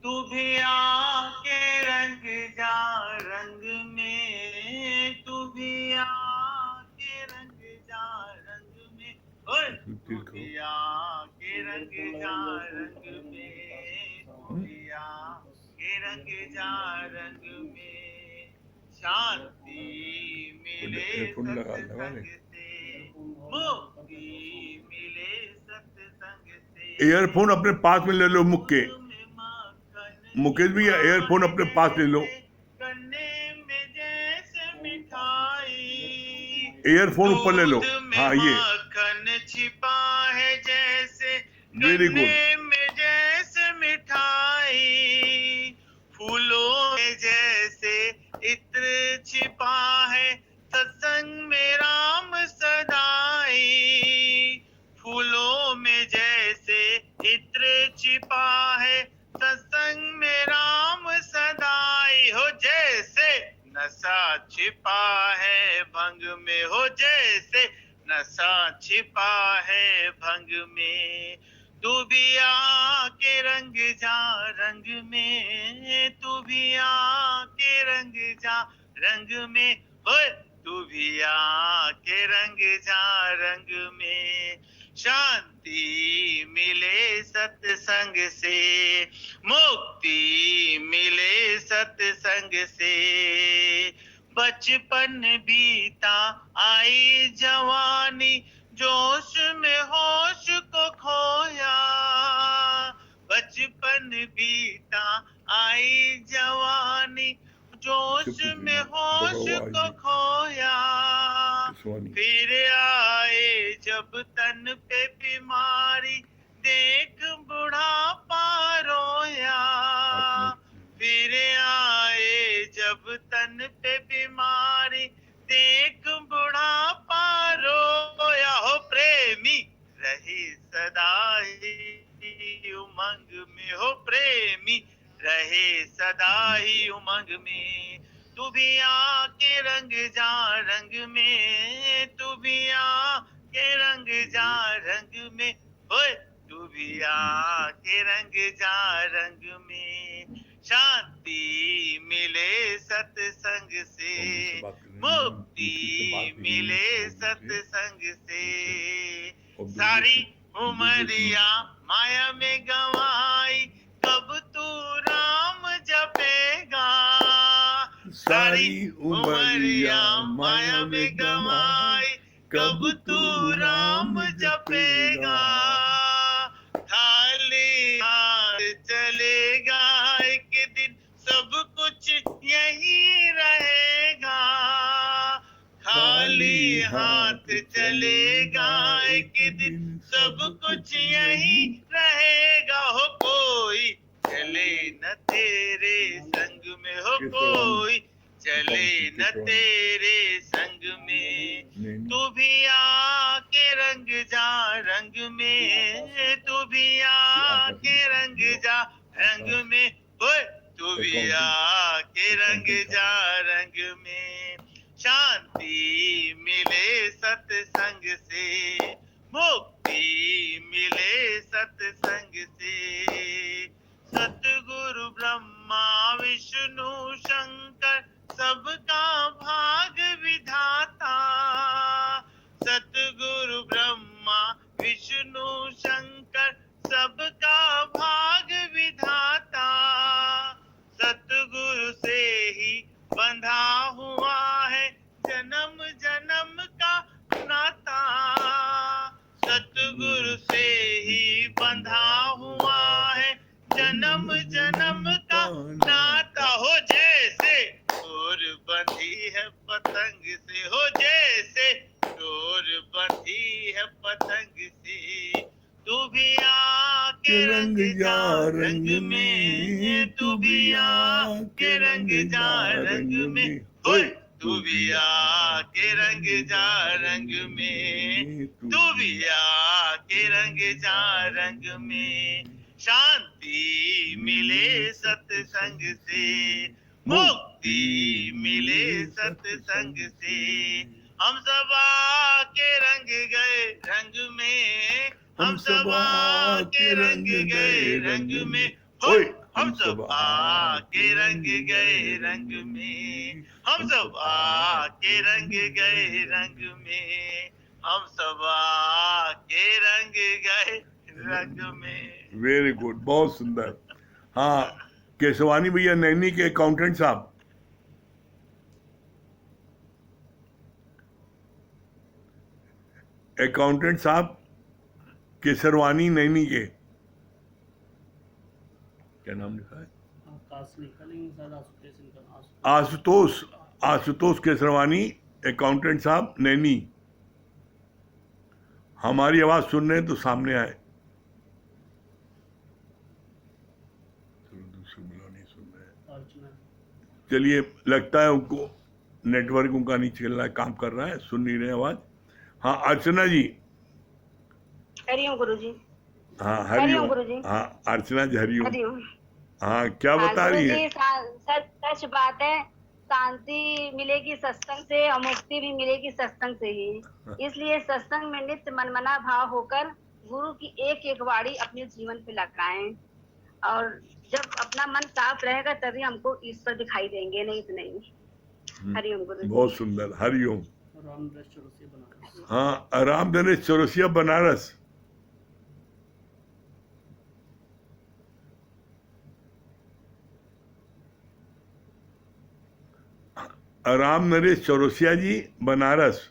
तू भी आके रंग जा रंग में, तू भी आके रंग जा रंग में, ओए तू भी आके रंग जा रंग में, तू भी आके रंग जा रंग में। शांति मिले सत्संग से, मुक्ति मिले सत्संग से। एयरफोन अपने पास में ले लो मुक्के, मुकेश भैया एयरफोन अपने पास ले लो। करने में जैसे मिठाई, ईयरफोन ऊपर ले लो। दूध में हाँ, ये माखन छिपा है जैसे, वेरी गुड। गन्ने में जैसे मिठाई, फूलों में जैसे इत्र छिपा है, सत्संग में राम सदाई। फूलों में जैसे इत्र छिपा है, सत्संग में राम सदाई। हो जैसे नशा छिपा है भंग में, हो जैसे नशा छिपा है भंग में। तू भी आके रंग जा रंग में, तू भी आके रंग जा रंग में, ओए तू भी आके रंग जा रंग में। शांति मिले सत्संग से, मुक्ति मिले सत्संग से। बचपन बीता आई जवानी, जोश में होश को खोया। बचपन बीता आई जवानी, जोश में होश को खोया। फिर आए जब तन पे बीमारी, देख बुढ़ापा रोया। फिर आए जब तन पे बीमारी, देख बुढ़ापा रोया। हो प्रेमी रहे सदा ही उमंग में, हो प्रेमी रहे सदा ही उमंग में। तू भी आके रंग जा रंग में, तू भी आके रंग जा रंग में, ओए तू भी आके रंग जा रंग में। शांति मिले सत्संग से, मुक्ति मिले सत्संग से। सारी उमरिया माया में गवाई, कब तू राम जपेगा। सारी उमरिया माया में गवाई, कब तू राम जपेगा। खाली हाथ चलेगा एक दिन, सब कुछ यही रहेगा। खाली हाथ चलेगा एक दिन, सब कुछ यही रहेगा। हो कोई चले न तेरे संग में, हो कोई चले न तेरे संग में। तू भी आके रंग जा रंग में, तू भी आके रंग जा रंग में, ओए तू भी आके रंग जा रंग में। शांति मिले सत्संग से, मुक्ति मिले सत्संग से। सतगुरु ब्रह्मा विष्णु शंकर, सबका भाग विधाता। सतगुरु ब्रह्मा विष्णु शंकर, सबका भाग विधाता। सतगुरु से ही बंधा हुआ है जन्म जन्म का नाता। सतगुरु से ही बंधा हुआ है जन्म जन्म का नाता। हो जैसे डोर बंधी है पतंग से, हो जैसे डोर बंधी है पतंग से। तू भी आके रंग जा रंग में, तू भी आके रंग जा रंग में, ओए तू भी आके रंग जा रंग में, तू भी आके रंग जा रंग में। शांति मिले सत्संग से, मुक्ति मिले सत्संग से। हम सब आके रंग गए रंग में, हम सब आके रंग गए रंग में, ओए हम सब आके रंग गए रंग में। हम सब आके रंग गए रंग में, हम सब आके रंग गए रंग में। वेरी गुड, बहुत सुंदर। हाँ, केशवानी भैया नैनी के अकाउंटेंट साहब, अकाउंटेंट साहब केसरवानी नैनी के, क्या नाम लिखा है? आशुतोष, आशुतोष केसरवानी अकाउंटेंट साहब नैनी, हमारी आवाज सुन रहे हैं तो सामने आए। दूसरे बुला नहीं सुन रहे। चलिए, लगता है उनको नेटवर्क उनका नहीं चल रहा है, काम कर रहा है, सुन नहीं रहे आवाज। हाँ अर्चना जी। हरिओम गुरुजी। हाँ हरिओम हरिओम। गुरुजी। हाँ अर्चना जी हरिओम। हरिओम। हाँ क्या हाँ बता रही है? गुरुजी, सच सच बात है, शांति मिलेगी सत्संग से और मुक्ति भी मिलेगी सत्संग से ही। इसलिए सत्संग में नित्य मनमना भाव होकर गुरु की एक एक वाणी अपने जीवन पे लगाएं, और जब अपना मन साफ रहेगा तभी हमको ईश्वर दिखाई देंगे, नहीं तो नहीं। हरिओम गुरुजी। बहुत सुंदर, हरिओम। हाँ राम नरेश चौरसिया बनारस। राम नरेश चौरसिया जी बनारस।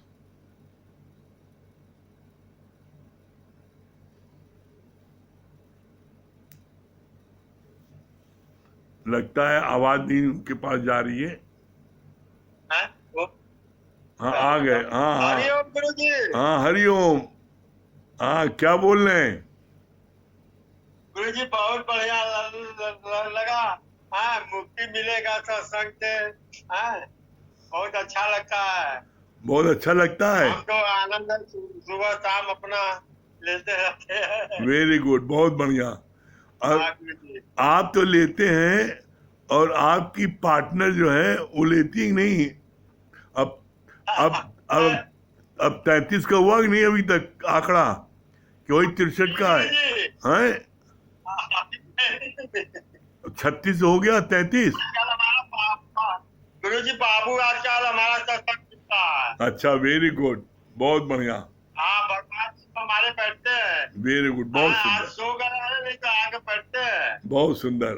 लगता है आवाज नहीं उनके पास जा रही है। हाँ आ गए। हाँ हाँ हरिओम गुरुजी। हाँ हरिओम। हाँ क्या बोल रहे हैं? गुरुजी बहुत बढ़िया लगा। हाँ मुक्ति मिलेगा सत्संग से। हाँ बहुत अच्छा लगता है। बहुत अच्छा लगता है। हम तो आनंद सुबह शाम अपना लेते रहते हैं। वेरी गुड, बहुत बढ़िया। और हाँ गुरुजी। आप तो लेते हैं और आपकी पार्टनर जो है वो लेती ही नहीं। अब अब अब 33 का हुआ कि नहीं अभी तक आंकड़ा, कि वही 63 का है? हैं 36 हो गया, 33। गुरुजी बाबू आजकल हमारा सत्संग सुनता है। अच्छा वेरी गुड, बहुत बढ़िया। हाँ भगवान हमारे बैठते हैं। वेरी गुड, बहुत आज सुंदर, सो गए हैं, नहीं तो आगे बैठते हैं। बहुत सुंदर।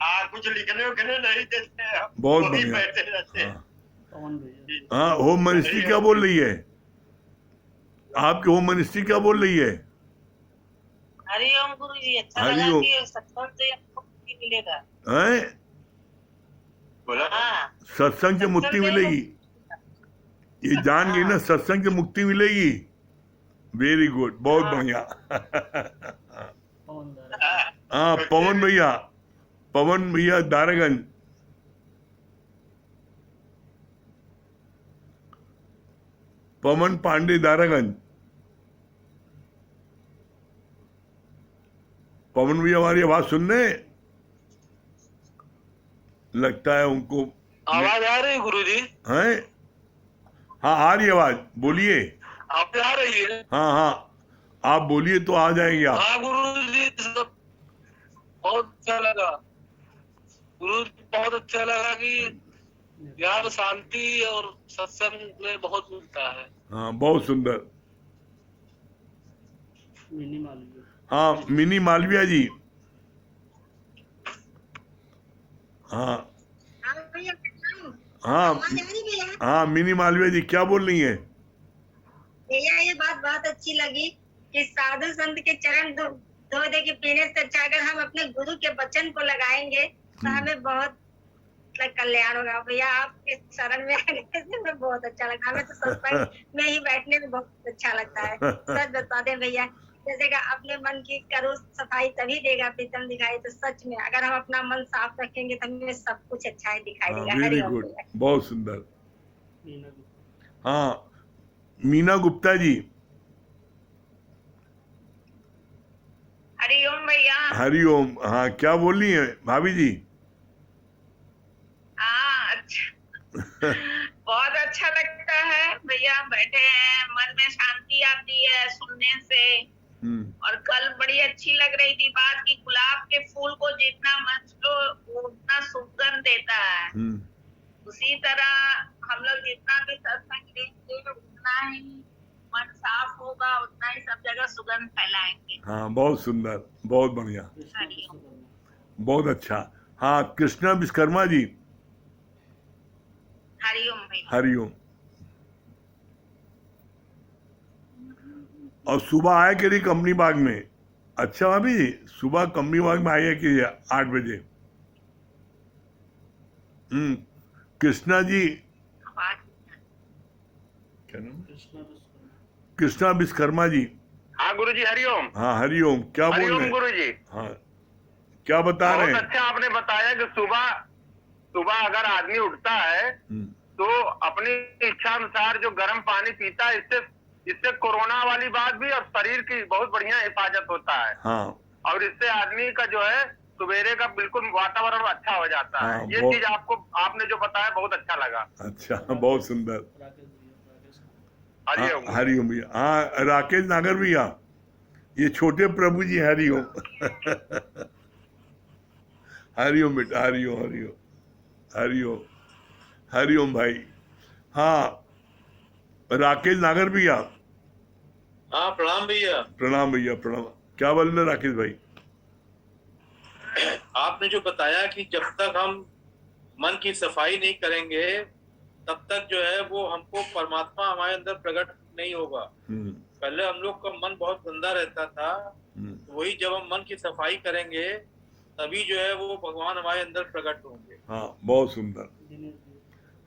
हाँ कुछ लिखने उखने नहीं देते हैं, बहुत वही बढ़िया। बैठे रहते हैं। हाँ होम मिनिस्ट्री क्या बोल रही है? आपकी होम मिनिस्ट्री क्या बोल रही है? हरिओम गुरुजी। अच्छा लगा हरिओम। कि सत्संग से हमको मुक्ति मिलेगा। हैं बोला हाँ सत्संग से मुक्ति मिलेगी, ये जान गई ना, सत्संग से मुक्ति मिलेगी। वेरी गुड, बहुत बढ़िया। हाँ पवन भैया, पवन भैया दारागंज। पवन पांडे दारागंज। पवन भैया हमारी आवाज सुन रहे हैं? लगता है उनको आवाज आ रही है गुरुजी? हैं। हाँ आ रही आवाज, बोलिए। आप आ रही है? हाँ हाँ आप बोलिए तो आ जाएंगे आप। हाँ गुरुजी सब बहुत अच्छा लगा। गुरुजी बहुत अच्छा लगा कि ज्ञान शांति और सत्संग में बहुत मिलता है। हाँ बहुत सुंदर। हाँ मिनी मालविया जी। हाँ हाँ हाँ मिनी मालविया जी क्या बोल रही है? भैया ये बात बहुत अच्छी लगी कि साधु संत के चरण धो दे के पीने से अच्छा अगर हम अपने गुरु के वचन को लगाएंगे तो हमें बहुत कल्याण होगा। भैया आपके शरण में आने से हमें बहुत अच्छा लगा। हमें तो सत्संग में ही बैठने में बहुत अच्छा लगता है। सच बता दे भैया, जैसे कि अपने मन की करो सफाई तभी देगा प्रीतम दिखाई। तो सच में अगर हम अपना मन साफ रखेंगे तो हमें सब कुछ अच्छा ही दिखाई देगा। वेरी हरिओम गुड, भैया। बहुत सुंदर। हाँ मीना गुप्ता जी। हरिओम भैया। हरिओम। हाँ क्या बोल रही है भाभी जी? हाँ अच्छा बहुत अच्छा लगता है भैया, बैठे हैं मन में शांति आती है सुनने से। और कल बड़ी अच्छी लग रही थी बात कि गुलाब के फूल को जितना मंच लो वो उतना सुगंध देता है। उसी तरह हम लोग जितना भी सत्संग लेंगे उतना ही मन साफ होगा, उतना ही सब जगह सुगंध फैलाएंगे। हाँ बहुत सुंदर, बहुत बढ़िया, बहुत अच्छा। हाँ कृष्णा विश्वकर्मा जी। हरिओम भैया। हरिओम। और सुबह आया कि नहीं कंपनी बाग में? अच्छा भाभी जी सुबह कंपनी बाग में आई है कि 8 बजे? कृष्णा जी क्या नाम? कृष्णा विश्वकर्मा जी। हाँ गुरु जी, हरिओम। हाँ हरिओम, क्या बोल रहे हरिओम हैं? गुरु जी। हाँ, क्या बता रहे बहुत हैं? अच्छा आपने बताया कि सुबह सुबह अगर आदमी उठता है हम्म, तो अपनी इच्छा अनुसार जो गर्म पानी पीता है, इससे इससे कोरोना वाली बात भी और शरीर की बहुत बढ़िया हिफाजत होता है। हाँ और इससे आदमी का जो है सवेरे का बिल्कुल वातावरण अच्छा हो जाता है। हाँ, ये बहुत चीज आपने जो बताया बहुत अच्छा लगा। अच्छा, बहुत सुंदर। हरिओम हाँ गुरु जी। हरिओम भैया। हाँ राकेश नागर भैया, ये छोटे प्रभु जी, हरिओम। हरिओम बेटा, हरिओम हरिओम हरिओम हरिओम भाई। हाँ राकेश नागर भैया, हाँ प्रणाम भैया। प्रणाम भैया प्रणाम। क्या बोल रहे राकेश भाई? आपने जो बताया कि जब तक हम मन की सफाई नहीं करेंगे तब तक जो है वो हमको परमात्मा हमारे अंदर प्रकट नहीं होगा। हम्म पहले हम लोग का मन बहुत गंदा रहता था, हम्म, वही जब हम मन की सफाई करेंगे तभी जो है वो भगवान हमारे अंदर प्रकट होंगे। हाँ बहुत सुंदर।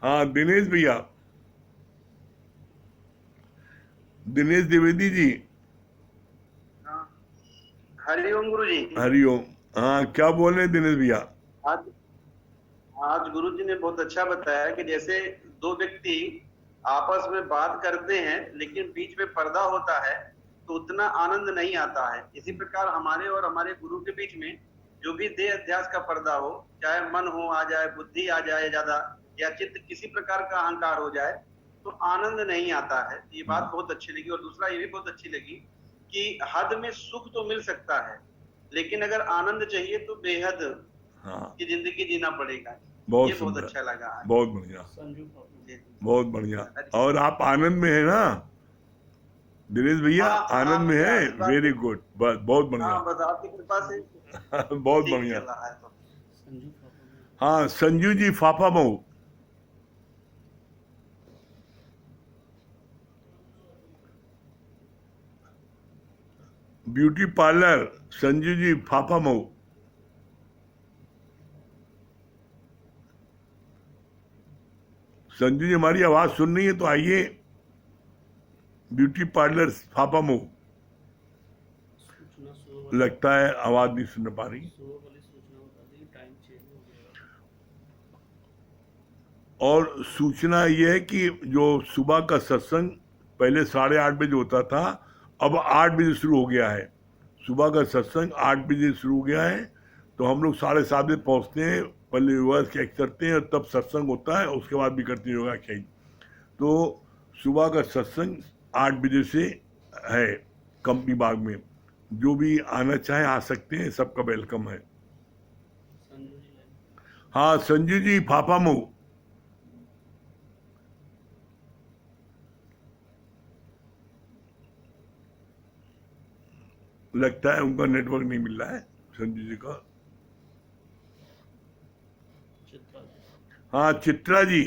हाँ दिनेश भैया, दिनेश द्विवेदी जी, हरिओम गुरु जी। हरिओम। हाँ क्या बोल रहे हैं दिनेश भैया? आज आज गुरु जी ने बहुत अच्छा बताया कि जैसे दो व्यक्ति आपस में बात करते हैं लेकिन बीच में पर्दा होता है तो उतना आनंद नहीं आता है। इसी प्रकार हमारे और हमारे गुरु के बीच में जो भी देह अध्यास का पर्दा हो, चाहे मन हो आ जाए, बुद्धि आ जाए ज्यादा, या चित्त किसी प्रकार का अहंकार हो जाए, तो आनंद नहीं आता है। ये बात बहुत अच्छी लगी। और दूसरा ये भी बहुत अच्छी लगी कि हद में सुख तो मिल सकता है लेकिन अगर आनंद चाहिए तो बेहद हाँ की जिंदगी जीना पड़ेगा। बहुत ये बहुत सुंदर, अच्छा लगा। बहुत बढ़िया, जी। बहुत बढ़िया। और आप आनंद में है ना दिनेश भैया? हाँ, आनंद में है, इस बात वेरी से- गुड, बस बहुत बढ़िया। हाँ, बस आपकी कृपा से बहुत ठीक बढ़िया। चल रहा है तो। हाँ संजू जी फाफा मऊ, ब्यूटी पार्लर संजू जी फाफा मऊ। संजू जी हमारी आवाज सुन रही है तो आइए, ब्यूटी पार्लर फाफा मऊ। लगता है आवाज नहीं सुन पा रही। और सूचना ये है कि जो सुबह का सत्संग पहले 8:30 बजे होता था, अब 8 बजे शुरू हो गया है। सुबह का सत्संग 8 बजे शुरू हो गया है, तो हम लोग 7:30 बजे पहुंचते हैं, पहले योगा एक्सरसाइज करते हैं और तब सत्संग होता है, उसके बाद भी करते हैं योगा एक्सरसाइज। तो सुबह का सत्संग 8 बजे से है कंपनी बाग में। जो भी आना चाहे आ सकते हैं, सबका वेलकम है। हाँ संजू जी फाफा मऊ। लगता है उनका नेटवर्क नहीं मिल रहा है संजू जी का। हाँ चित्रा जी,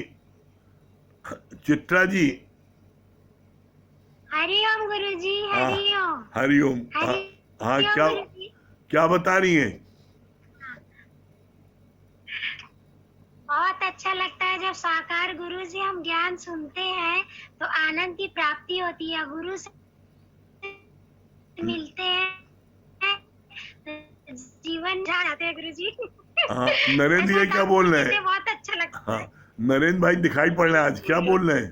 चित्रा जी। हरिओम गुरुजी, हाँ हरिओम। हरिओम। हाँ हाँ, हरिओम क्या गुरुजी। क्या बता रही हैं? बहुत अच्छा लगता है जब साकार गुरु से हम ज्ञान सुनते हैं तो आनंद की प्राप्ति होती है। गुरु से मिलते हैं तो जीवन जा जाते हैं गुरु जी। हाँ नरेंद्र ये क्या बोल रहे हैं? बहुत अच्छा लगता हाँ है। नरेंद्र भाई दिखाई पड़ रहे हैं आज, क्या बोल रहे हैं?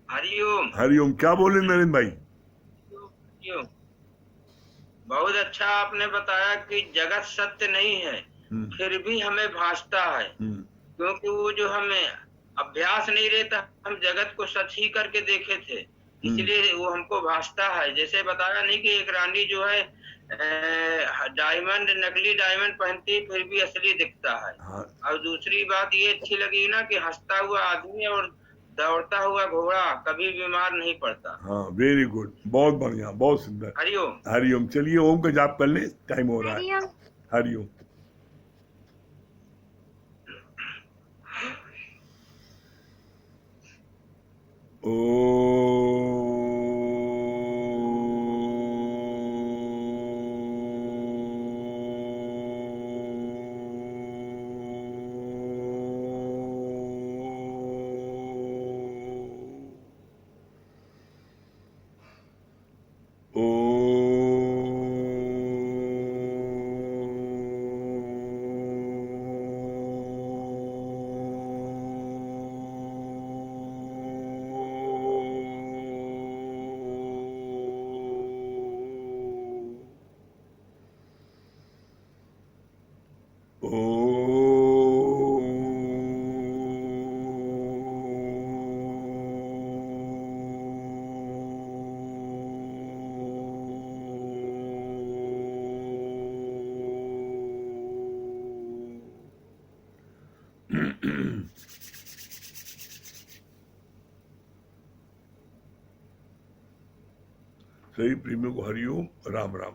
हरिओम। हरिओम, क्या बोल रहे हैं नरेंद्र भाई? क्यों? बहुत अच्छा आपने बताया कि जगत सत्य नहीं है, फिर भी हमें भासता है, क्योंकि वो जो हमें अभ्यास नहीं रहता, हम जगत को सच ही करके देखे थे, इसलिए वो हमको भासता है। जैसे बताया नहीं कि एक रानी जो है डायमंड, नकली डायमंड पहनती है फिर भी असली दिखता है। हाँ और दूसरी बात ये अच्छी लगी ना कि हंसता हुआ आदमी और दौड़ता हुआ घोड़ा कभी बीमार नहीं पड़ता। हाँ वेरी गुड, बहुत बढ़िया, बहुत सुंदर। हरिओम। हरिओम। चलिए ओम का जाप कर ले, टाइम हो रहा है। हरिओम। हरिओम। सभी प्रेमियों को हरिओम, राम राम।